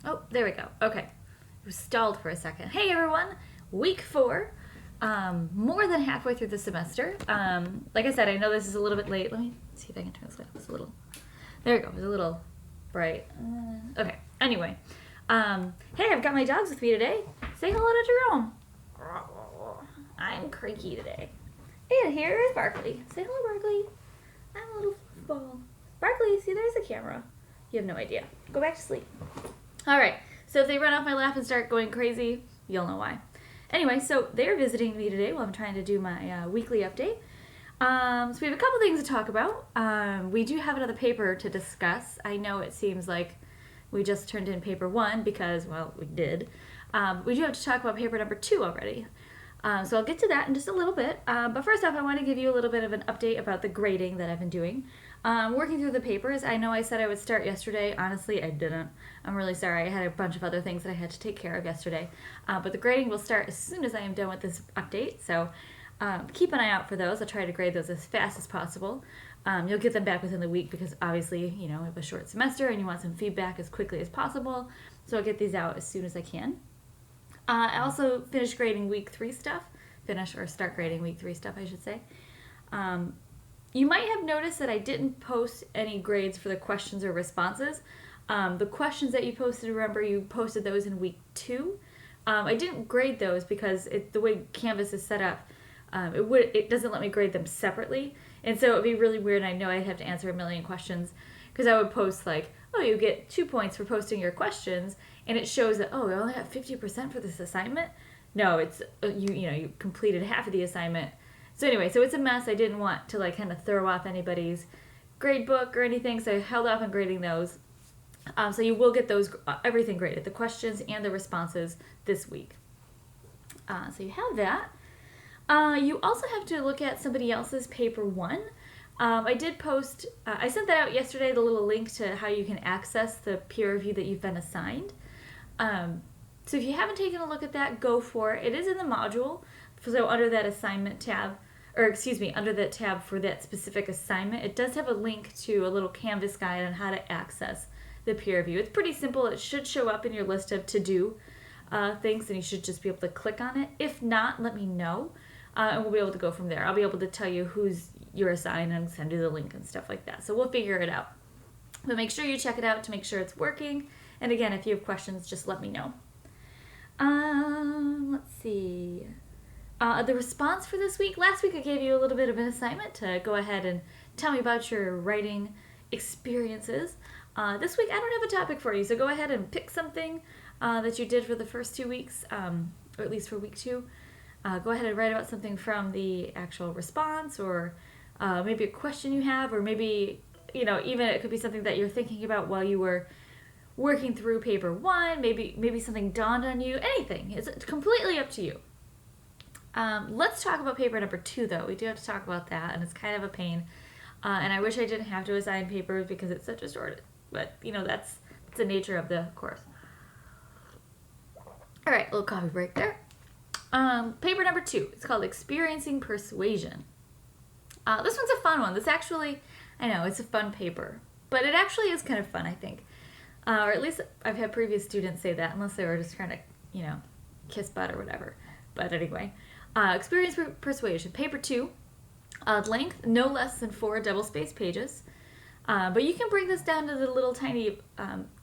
Oh, there we go. Okay. It was stalled for a second. Hey, everyone. Week 4. More than halfway through the semester. Like I said, I know this is a little bit late. Let me see if I can turn this up. It's a little... There we go. It's a little bright. Okay. Anyway. Hey, I've got my dogs with me today. Say hello to Jerome. I'm cranky today. And here is Barkley. Say hello, Barkley. I'm a little ball. Barkley, see, there's the camera. You have no idea. Go back to sleep. All right. So if they run off my lap and start going crazy, you'll know why. Anyway, so they're visiting me today while I'm trying to do my weekly update. So we have a couple things to talk about. We do have another paper to discuss. I know it seems like we just turned in paper 1 because, well, we did. We do have to talk about paper number 2 already. So I'll get to that in just a little bit. But first off, I want to give you a little bit of an update about the grading that I've been doing. Working through the papers. I know I said I would start yesterday. Honestly, I didn't. I'm really sorry. I had a bunch of other things that I had to take care of yesterday. But the grading will start as soon as I am done with this update. So keep an eye out for those. I'll try to grade those as fast as possible. You'll get them back within the week because obviously, you know, we have a short semester and you want some feedback as quickly as possible. So I'll get these out as soon as I can. I also finished grading week 3 stuff. Start grading week 3 stuff, I should say. You might have noticed that I didn't post any grades for the questions or responses. The questions that you posted, remember, you posted those in week 2. I didn't grade those because the way Canvas is set up, it doesn't let me grade them separately. And so it would be really weird. I know I'd have to answer a million questions because I would post like, oh, you get 2 points for posting your questions. And it shows that, oh, we only have 50% for this assignment. No, it's, you completed half of the assignment. So anyway, so it's a mess. I didn't want to like kind of throw off anybody's grade book or anything. So I held off on grading those. So you will get those, everything graded, the questions and the responses this week. So you have that. You also have to look at somebody else's paper 1. I did post, I sent that out yesterday, the little link to how you can access the peer review that you've been assigned. So if you haven't taken a look at that, go for it. It is in the module. So under that assignment tab, under that tab for that specific assignment, it does have a link to a little Canvas guide on how to access the peer review. It's pretty simple. It should show up in your list of to-do things, and you should just be able to click on it. If not, let me know, and we'll be able to go from there. I'll be able to tell you who's you're assigned and send you the link and stuff like that. So we'll figure it out. But make sure you check it out to make sure it's working. And again, if you have questions, just let me know. Let's see. The response for this week. Last week I gave you a little bit of an assignment to go ahead and tell me about your writing experiences. This week I don't have a topic for you, so go ahead and pick something that you did for the first 2 weeks, or at least for week 2. Go ahead and write about something from the actual response, or maybe a question you have, or maybe, even it could be something that you're thinking about while you were working through paper 1, maybe something dawned on you, anything. It's completely up to you. Let's talk about paper number 2, though. We do have to talk about that, and it's kind of a pain. And I wish I didn't have to assign papers because it's such a short, but, that's the nature of the course. All right, little coffee break there. Paper number 2, it's called Experiencing Persuasion. This one's a fun one. This actually, I know, it's a fun paper, but it actually is kind of fun, I think. Or at least I've had previous students say that, unless they were just trying to, kiss butt or whatever. But anyway, Experience Persuasion, paper 2, length no less than 4 double-spaced pages. But you can break this down to the little tiny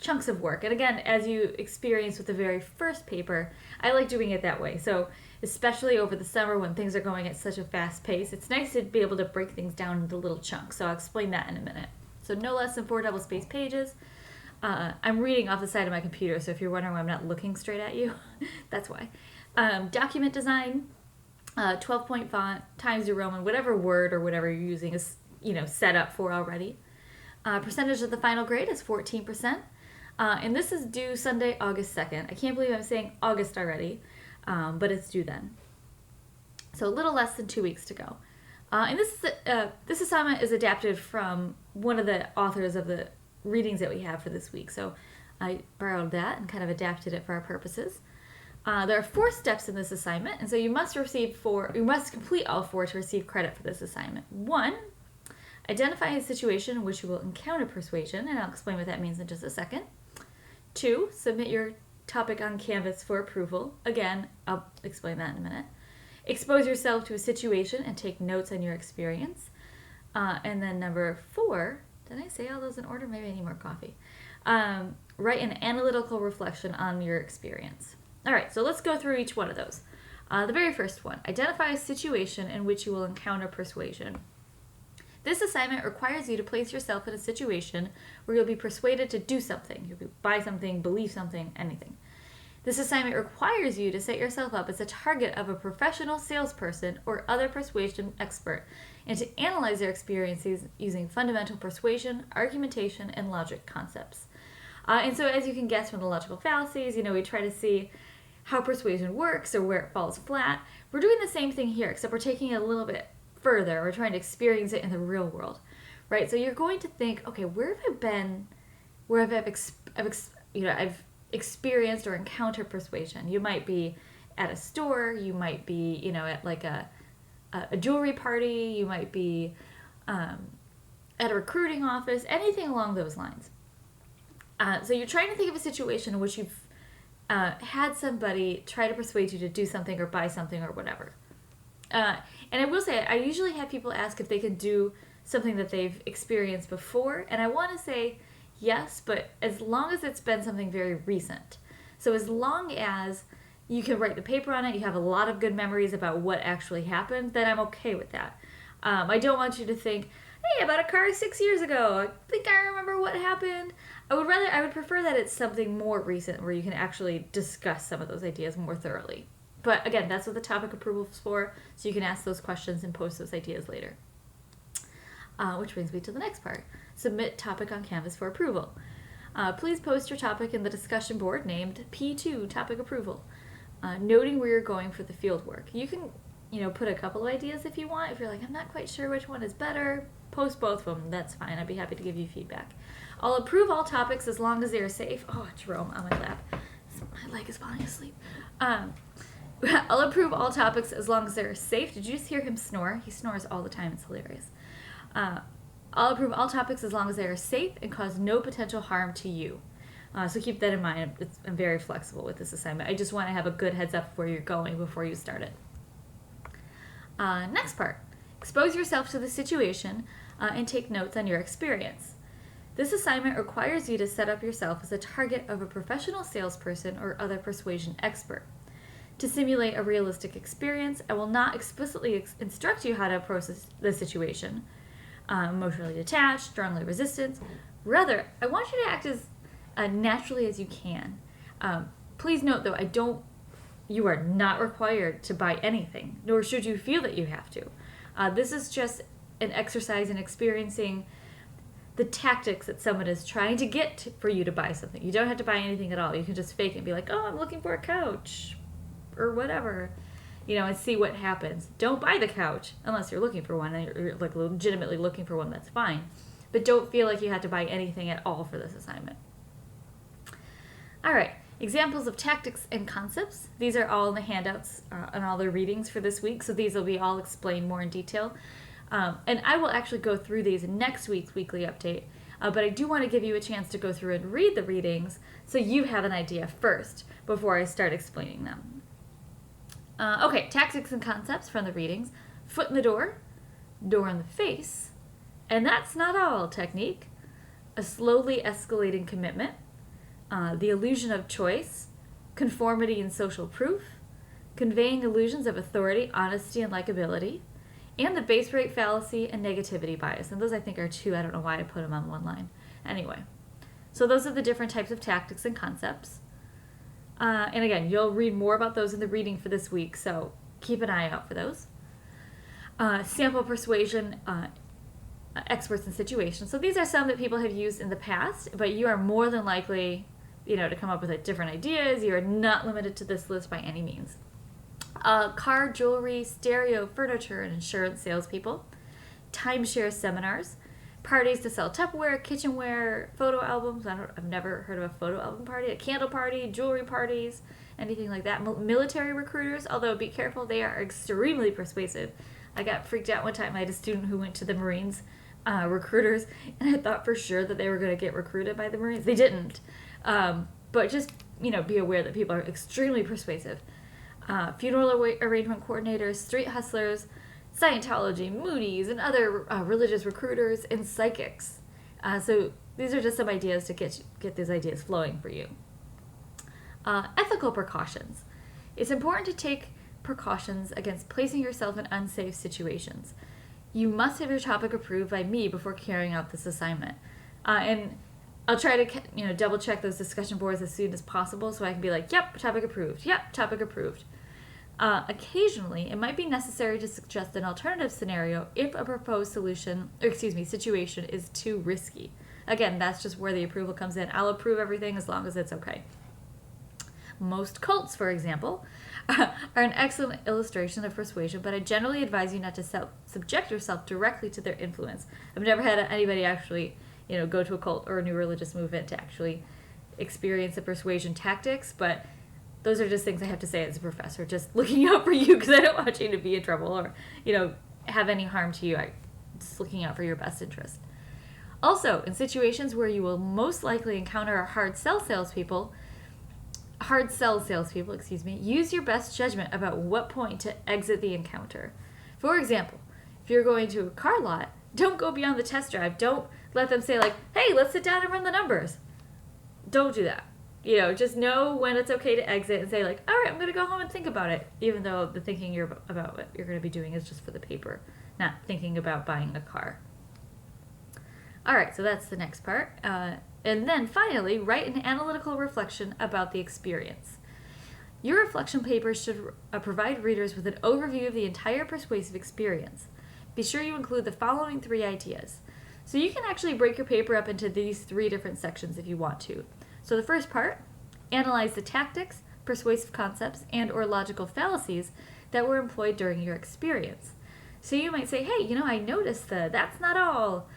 chunks of work. And again, as you experience with the very first paper, I like doing it that way. So especially over the summer when things are going at such a fast pace, it's nice to be able to break things down into little chunks. So I'll explain that in a minute. So no less than 4 double-spaced pages. I'm reading off the side of my computer, so if you're wondering why I'm not looking straight at you, that's why. Document design, 12-point font, Times New Roman, whatever word or whatever you're using is, set up for already. Percentage of the final grade is 14%. And this is due Sunday, August 2nd. I can't believe I'm saying August already, but it's due then. So a little less than 2 weeks to go. And this assignment is adapted from one of the authors of the readings that we have for this week. So I borrowed that and kind of adapted it for our purposes. There are 4 steps in this assignment, and so you must complete all 4 to receive credit for this assignment. 1, identify a situation in which you will encounter persuasion, and I'll explain what that means in just a second. 2, submit your topic on Canvas for approval. Again, I'll explain that in a minute. Expose yourself to a situation and take notes on your experience. And then number 4, did I say all those in order? Maybe I need more coffee. Write an analytical reflection on your experience. All right, so let's go through each one of those. The very first one, identify a situation in which you will encounter persuasion. This assignment requires you to place yourself in a situation where you'll be persuaded to do something. You'll buy something, believe something, anything. This assignment requires you to set yourself up as a target of a professional salesperson or other persuasion expert and to analyze their experiences using fundamental persuasion, argumentation, and logic concepts. And so as you can guess from the logical fallacies, we try to see how persuasion works or where it falls flat. We're doing the same thing here, except we're taking it a little bit further. We're trying to experience it in the real world, right? So you're going to think, okay, where have I been? Where have I've experienced or encountered persuasion? You might be at a store. You might be, at like a jewelry party. You might be at a recruiting office. Anything along those lines. So you're trying to think of a situation in which you've had somebody try to persuade you to do something or buy something or whatever. And I will say, I usually have people ask if they can do something that they've experienced before, and I want to say yes, but as long as it's been something very recent. So as long as you can write the paper on it, you have a lot of good memories about what actually happened, then I'm okay with that. I don't want you to think, hey, I bought a car 6 years ago. I think I remember what happened. I would prefer that it's something more recent where you can actually discuss some of those ideas more thoroughly. But again, that's what the topic approval is for, so you can ask those questions and post those ideas later. Which brings me to the next part. Submit topic on Canvas for approval. Please post your topic in the discussion board named P2 Topic Approval, noting where you're going for the field work. You can, put a couple of ideas if you want. If you're like, I'm not quite sure which one is better, post both of them. That's fine. I'd be happy to give you feedback. I'll approve all topics as long as they are safe. Oh, Jerome on my lap. My leg is falling asleep. I'll approve all topics as long as they're safe. Did you just hear him snore? He snores all the time. It's hilarious. I'll approve all topics as long as they are safe and cause no potential harm to you. So keep that in mind. I'm very flexible with this assignment. I just want to have a good heads up where you're going before you start it. Next part. Expose yourself to the situation and take notes on your experience. This assignment requires you to set up yourself as a target of a professional salesperson or other persuasion expert. To simulate a realistic experience, I will not explicitly instruct you how to approach the situation. Emotionally detached, strongly resistant. Rather, I want you to act as naturally as you can. Please note, though, you are not required to buy anything, nor should you feel that you have to. This is just an exercise in experiencing the tactics that someone is trying to get for you to buy something. You don't have to buy anything at all. You can just fake it and be like, oh, I'm looking for a couch or whatever, and see what happens. Don't buy the couch unless you're looking for one and you're like legitimately looking for one. That's fine. But don't feel like you have to buy anything at all for this assignment. All right. Examples of tactics and concepts. These are all in the handouts and all the readings for this week. So these will be all explained more in detail. And I will actually go through these in next week's weekly update. But I do want to give you a chance to go through and read the readings so you have an idea first before I start explaining them. Okay, tactics and concepts from the readings. Foot in the door in the face, and that's not all technique. A slowly escalating commitment. The illusion of choice. Conformity and social proof. Conveying illusions of authority, honesty, and likability. And the base rate fallacy and negativity bias. And those I think are two. I don't know why I put them on one line. Anyway, so those are the different types of tactics and concepts. And again, you'll read more about those in the reading for this week, so keep an eye out for those. Sample persuasion, experts in situations. So these are some that people have used in the past, but you are more than likely, to come up with different ideas. You are not limited to this list by any means. Car, jewelry, stereo, furniture, and insurance salespeople. Timeshare seminars. Parties to sell Tupperware, kitchenware, photo albums. I've never heard of a photo album party. A candle party, jewelry parties, anything like that. Military recruiters, although be careful, they are extremely persuasive. I got freaked out one time. I had a student who went to the Marines recruiters, and I thought for sure that they were going to get recruited by the Marines. They didn't. but just, be aware that people are extremely persuasive. Funeral arrangement coordinators, street hustlers, Scientology, Moody's, and other religious recruiters, and psychics. So these are just some ideas to get these ideas flowing for you. Ethical precautions. It's important to take precautions against placing yourself in unsafe situations. You must have your topic approved by me before carrying out this assignment. And I'll try to, double check those discussion boards as soon as possible so I can be like, yep, topic approved. Yep, topic approved. Occasionally, it might be necessary to suggest an alternative scenario if a proposed situation is too risky. Again, that's just where the approval comes in. I'll approve everything as long as it's okay. Most cults, for example, are an excellent illustration of persuasion, but I generally advise you not to subject yourself directly to their influence. I've never had anybody actually, go to a cult or a new religious movement to actually experience the persuasion tactics, but those are just things I have to say as a professor, just looking out for you because I don't want you to be in trouble or, have any harm to you. I'm just looking out for your best interest. Also, in situations where you will most likely encounter a hard sell salespeople, use your best judgment about what point to exit the encounter. For example, if you're going to a car lot, don't go beyond the test drive. Don't let them say like, hey, let's sit down and run the numbers. Don't do that. Just know when it's okay to exit and say like, all right, I'm going to go home and think about it, even though the thinking about what you're going to be doing is just for the paper, not thinking about buying a car. All right, so that's the next part. And then finally, write an analytical reflection about the experience. Your reflection paper should provide readers with an overview of the entire persuasive experience. Be sure you include the following 3 ideas. So you can actually break your paper up into these 3 different sections if you want to. So the first part, analyze the tactics, persuasive concepts, and or logical fallacies that were employed during your experience. So you might say, hey, I noticed the that's not all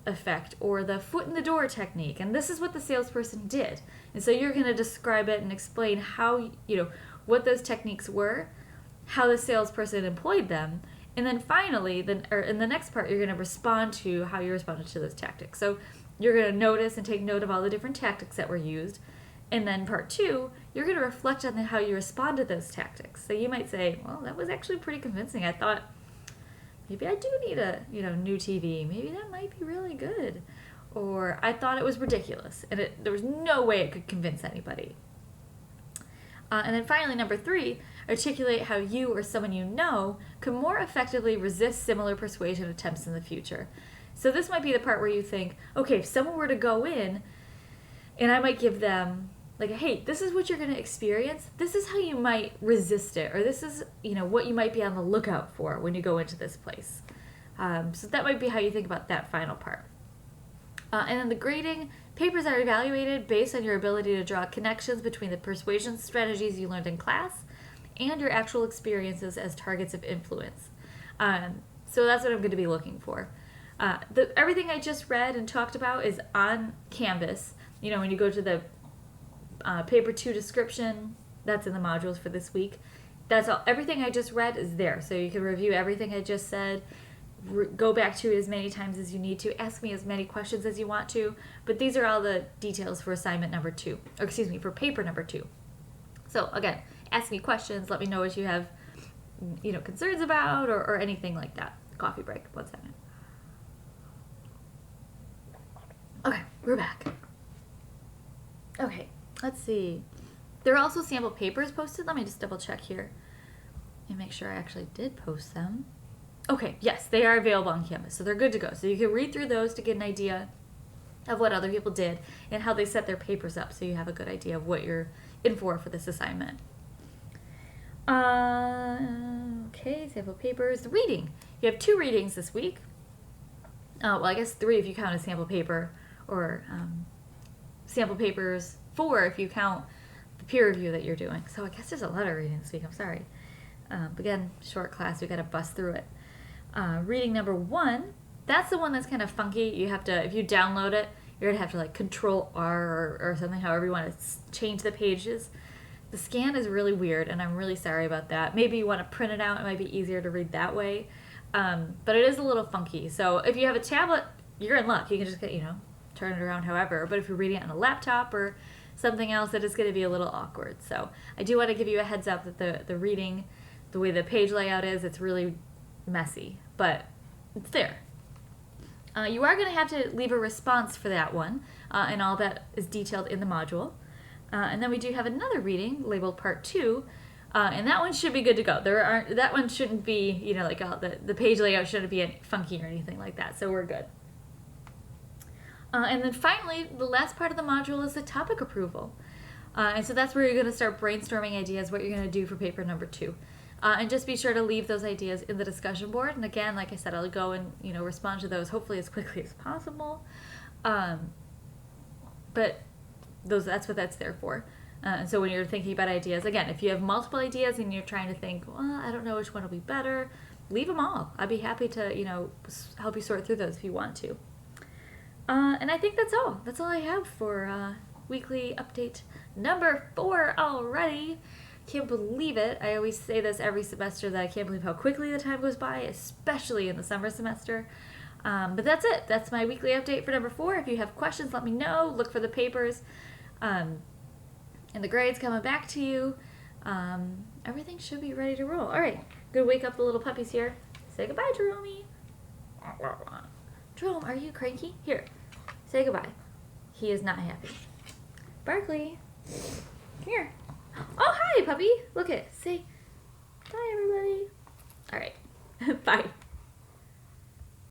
effect or the foot in the door technique, and this is what the salesperson did. And so you're going to describe it and explain how, what those techniques were, how the salesperson employed them, and then finally, in the next part, you're going to respond to how you responded to those tactics. So you're going to notice and take note of all the different tactics that were used. And then part 2, you're going to reflect on how you respond to those tactics. So you might say, well, that was actually pretty convincing. I thought maybe I do need a new TV. Maybe that might be really good. Or I thought it was ridiculous and there was no way it could convince anybody. And then finally, number 3, articulate how you or someone you know can more effectively resist similar persuasion attempts in the future. So this might be the part where you think, okay, if someone were to go in and I might give them like, hey, this is what you're going to experience. This is how you might resist it. Or this is, what you might be on the lookout for when you go into this place. So that might be how you think about that final part. And then the grading, papers are evaluated based on your ability to draw connections between the persuasion strategies you learned in class and your actual experiences as targets of influence. So that's what I'm going to be looking for. Everything I just read and talked about is on Canvas. When you go to the paper 2 description, that's in the modules for this week. That's all. Everything I just read is there. So you can review everything I just said, go back to it as many times as you need to, ask me as many questions as you want to. But these are all the details for assignment number 2, for paper number 2. So again, ask me questions. Let me know what you have, concerns about or anything like that. Coffee break. 1 second. Okay, we're back. Okay, let's see. There are also sample papers posted. Let me just double check here and make sure I actually did post them. Okay, yes, they are available on Canvas, so they're good to go. So you can read through those to get an idea of what other people did and how they set their papers up, so you have a good idea of what you're in for this assignment. Okay, sample papers. The reading. You have 2 readings this week. Well, I guess 3 if you count a sample paper, or sample papers 4 if you count the peer review that you're doing. So I guess there's a lot of reading this week. I'm sorry. Again, short class. We got to bust through it. Reading number 1. That's the one that's kind of funky. You have to, if you download it, you're gonna have to Control R or something. However you want to change the pages. The scan is really weird, and I'm really sorry about that. Maybe you want to print it out. It might be easier to read that way. But it is a little funky. So if you have a tablet, you're in luck. You can just get, turn it around however. But if you're reading it on a laptop or something else that is going to be a little awkward. So I do want to give you a heads up that the reading, the way the page layout is, it's really messy, but it's there. You are going to have to leave a response for that one, and all that is detailed in the module. And then we do have another reading labeled Part 2, and that one should be good to go. That one shouldn't be, you know, like the page layout shouldn't be funky or anything like that, so we're good. And then finally, the last part of the module is the topic approval. And so that's where you're going to start brainstorming ideas, what you're going to do for paper number 2. And just be sure to leave those ideas in the discussion board. And again, like I said, I'll go and, you know, respond to those hopefully as quickly as possible. But that's what that's there for. And so when you're thinking about ideas, again, if you have multiple ideas and you're trying to think, well, I don't know which one will be better, leave them all. I'd be happy to, you know, help you sort through those if you want to. And I think that's all. That's all I have for weekly update number 4 already. Can't believe it. I always say this every semester that I can't believe how quickly the time goes by, especially in the summer semester. But that's it. That's my weekly update for number 4. If you have questions, let me know. Look for the papers and the grades coming back to you. Everything should be ready to roll. All right. Gonna wake up the little puppies here. Say goodbye, Jerome. Jerome, are you cranky? Here, say goodbye. He is not happy. Barkley, come here. Oh, hi, puppy. Look it. Say bye, everybody. All right. Bye.